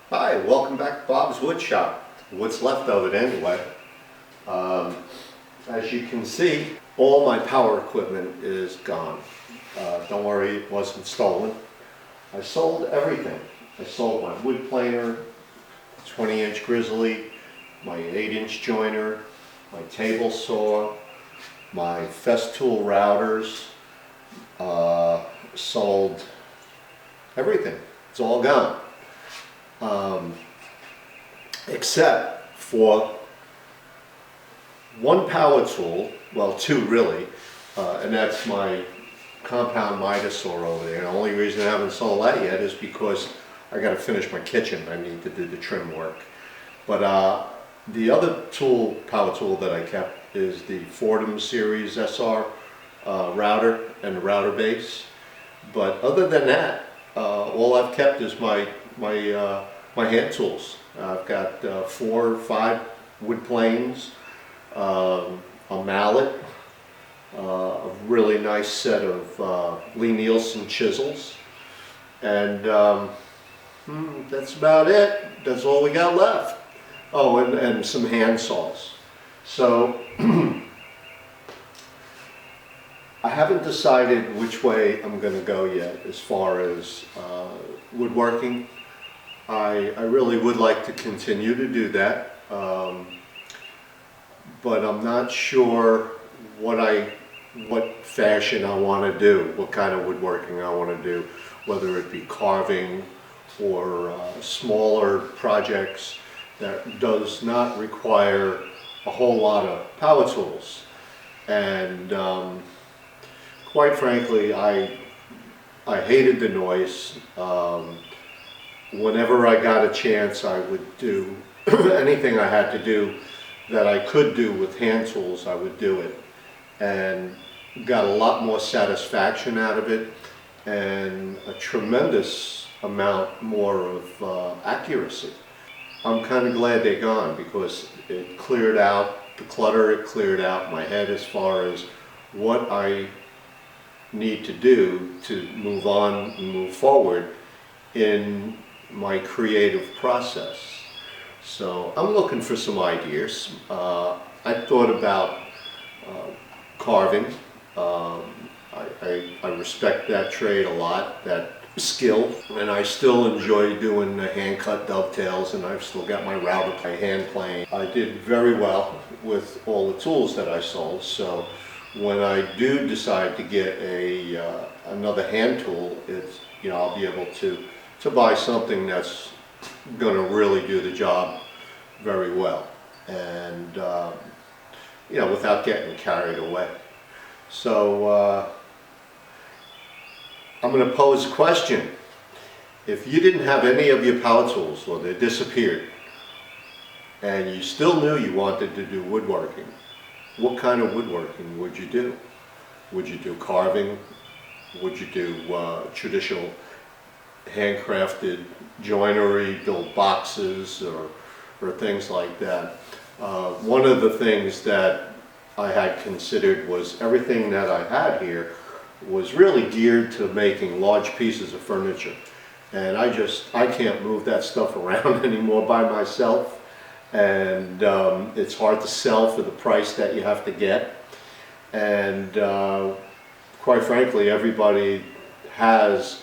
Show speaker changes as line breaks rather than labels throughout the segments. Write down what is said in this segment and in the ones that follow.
Hi, welcome back to Bob's Wood Shop. What's left of it anyway. As you can see, all my power equipment is gone. Don't worry, it wasn't stolen. I sold everything. I sold my wood planer, 20-inch grizzly, my 8-inch joiner, my table saw, my Festool routers, sold everything. It's all gone. Except for one power tool, well, two really, and that's my compound miter saw over there. And the only reason I haven't sold that yet is because I got to finish my kitchen. I need to do the trim work. But the other tool, power tool that I kept is the Fordham Series SR router and the router base. But other than that, all I've kept is my hand tools. I've got 4 or 5 wood planes, a mallet, a really nice set of Lee Nielsen chisels, and that's about it. That's all we got left. Oh, and some hand saws. So I haven't decided which way I'm going to go yet as far as woodworking. I really would like to continue to do that, but I'm not sure what fashion I want to do, what kind of woodworking I want to do, whether it be carving or smaller projects that does not require a whole lot of power tools. And quite frankly, I hated the noise. Whenever I got a chance, I would do anything I had to do that I could do with hand tools, I would do it. And got a lot more satisfaction out of it and a tremendous amount more of accuracy. I'm kind of glad they're gone because it cleared out the clutter, it cleared out my head as far as what I need to do to move on and move forward in my creative process. So I'm looking for some ideas. I thought about carving. I respect that trade a lot, that skill, and I still enjoy doing the hand-cut dovetails, and I've still got my router by hand plane. I did very well with all the tools that I sold, so when I do decide to get another hand tool, it's, I'll be able to buy something that's going to really do the job very well, and without getting carried away. So I'm going to pose a question. If you didn't have any of your power tools, or they disappeared, and you still knew you wanted to do woodworking, what kind of woodworking would you do? Would you do carving? Would you do traditional handcrafted joinery, build boxes, or things like that? One of the things that I had considered was everything that I had here was really geared to making large pieces of furniture. And I can't move that stuff around anymore by myself. And it's hard to sell for the price that you have to get. And quite frankly, everybody has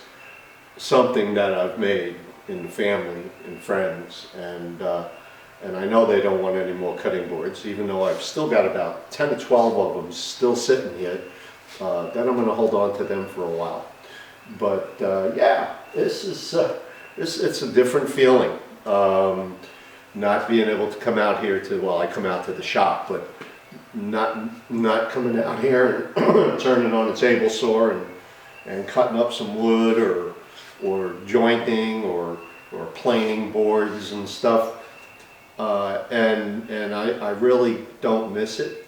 something that I've made in the family and friends, and I know they don't want any more cutting boards, even though I've still got about 10 to 12 of them still sitting here. Then I'm going to hold on to them for a while. But yeah, it's a different feeling. Not being able to come out here to, well, I come out to the shop, but not coming out here and turning on a table saw and cutting up some wood or jointing or planing boards and stuff. And I really don't miss it.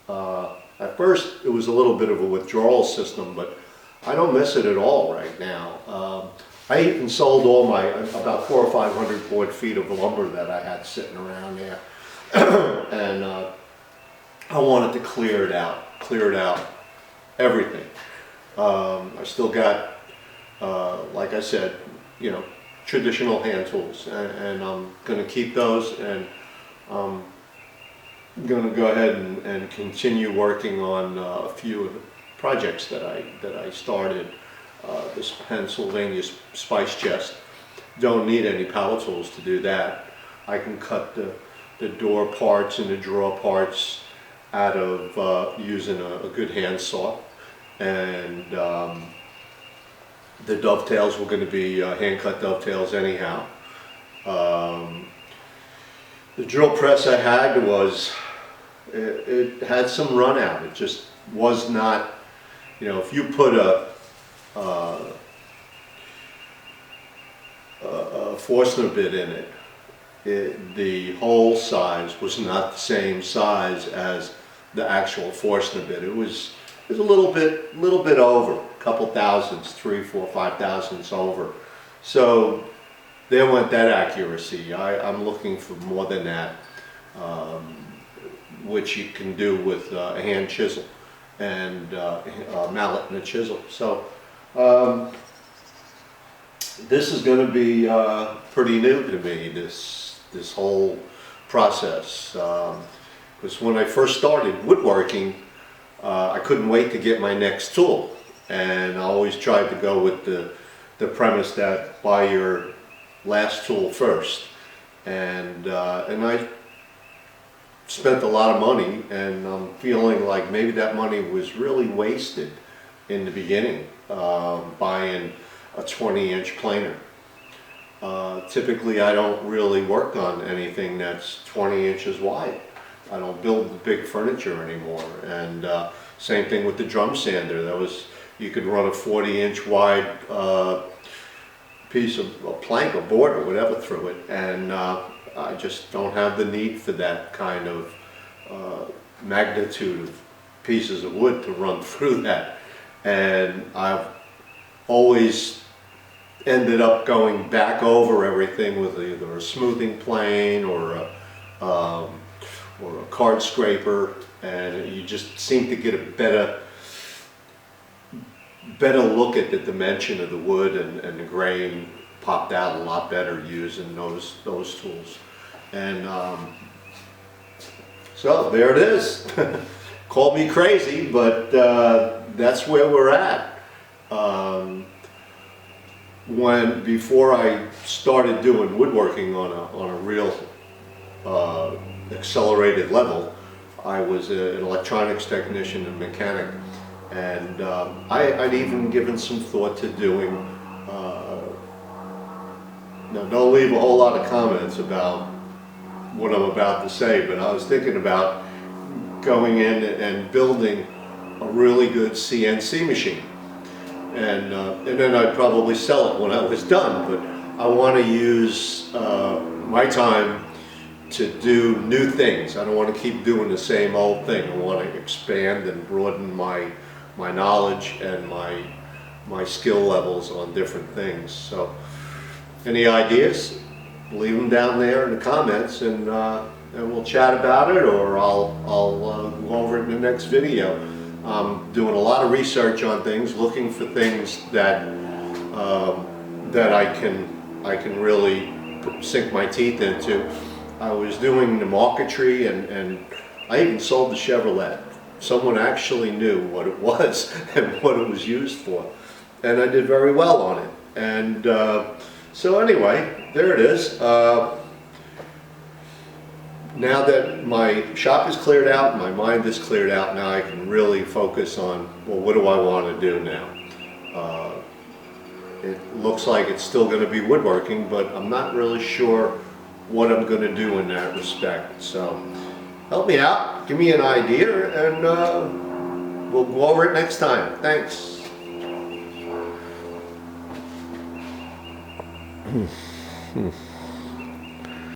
At first it was a little bit of a withdrawal system, but I don't miss it at all right now. I even sold all my about 400 or 500 board feet of lumber that I had sitting around there. And I wanted to clear it out, everything. I still got, like I said, traditional hand tools, and I'm going to keep those, and I'm going to go ahead and continue working on a few of the projects that I started. This Pennsylvania spice chest, don't need any power tools to do that. I can cut the door parts and the drawer parts out of using a good handsaw, and the dovetails were going to be hand-cut dovetails anyhow. The drill press I had it had some run out. It just was not, you know, if you put a Forstner bit in it, the hole size was not the same size as the actual Forstner bit. It was a little bit over, a couple thousandths, 3, 4, 5 thousandths over. So there went that accuracy. I'm looking for more than that, which you can do with a hand chisel and a mallet and a chisel. So this is going to be pretty new to me, this whole process. Because when I first started woodworking, I couldn't wait to get my next tool, and I always tried to go with the premise that buy your last tool first. And I spent a lot of money, and I'm feeling like maybe that money was really wasted in the beginning, buying a 20-inch planer. Typically I don't really work on anything that's 20 inches wide. I don't build the big furniture anymore. And same thing with the drum sander. You could run a 40-inch wide piece of a plank or board or whatever through it, and I just don't have the need for that kind of magnitude of pieces of wood to run through that. And I've always ended up going back over everything with either a smoothing plane or a card scraper, and you just seem to get a better look at the dimension of the wood, and the grain popped out a lot better using those tools. And so there it is. Call me crazy, but that's where we're at. Before I started doing woodworking on a real accelerated level, I was an electronics technician and mechanic, and I'd even given some thought to doing, now don't leave a whole lot of comments about what I'm about to say, but I was thinking about going in and building a really good CNC machine. And then I'd probably sell it when I was done, but I want to use my time to do new things. I don't want to keep doing the same old thing. I want to expand and broaden my knowledge and my skill levels on different things. So any ideas, leave them down there in the comments, and we'll chat about it, or I'll go over it in the next video. I'm doing a lot of research on things, looking for things that that I can really sink my teeth into. I was doing the marquetry, and I even sold the Chevrolet. Someone actually knew what it was and what it was used for, and I did very well on it. And so anyway, there it is. Now that my shop is cleared out, my mind is cleared out, now I can really focus on, well, what do I want to do now? It looks like it's still going to be woodworking, but I'm not really sure what I'm going to do in that respect. So help me out, give me an idea, and we'll go over it next time. Thanks.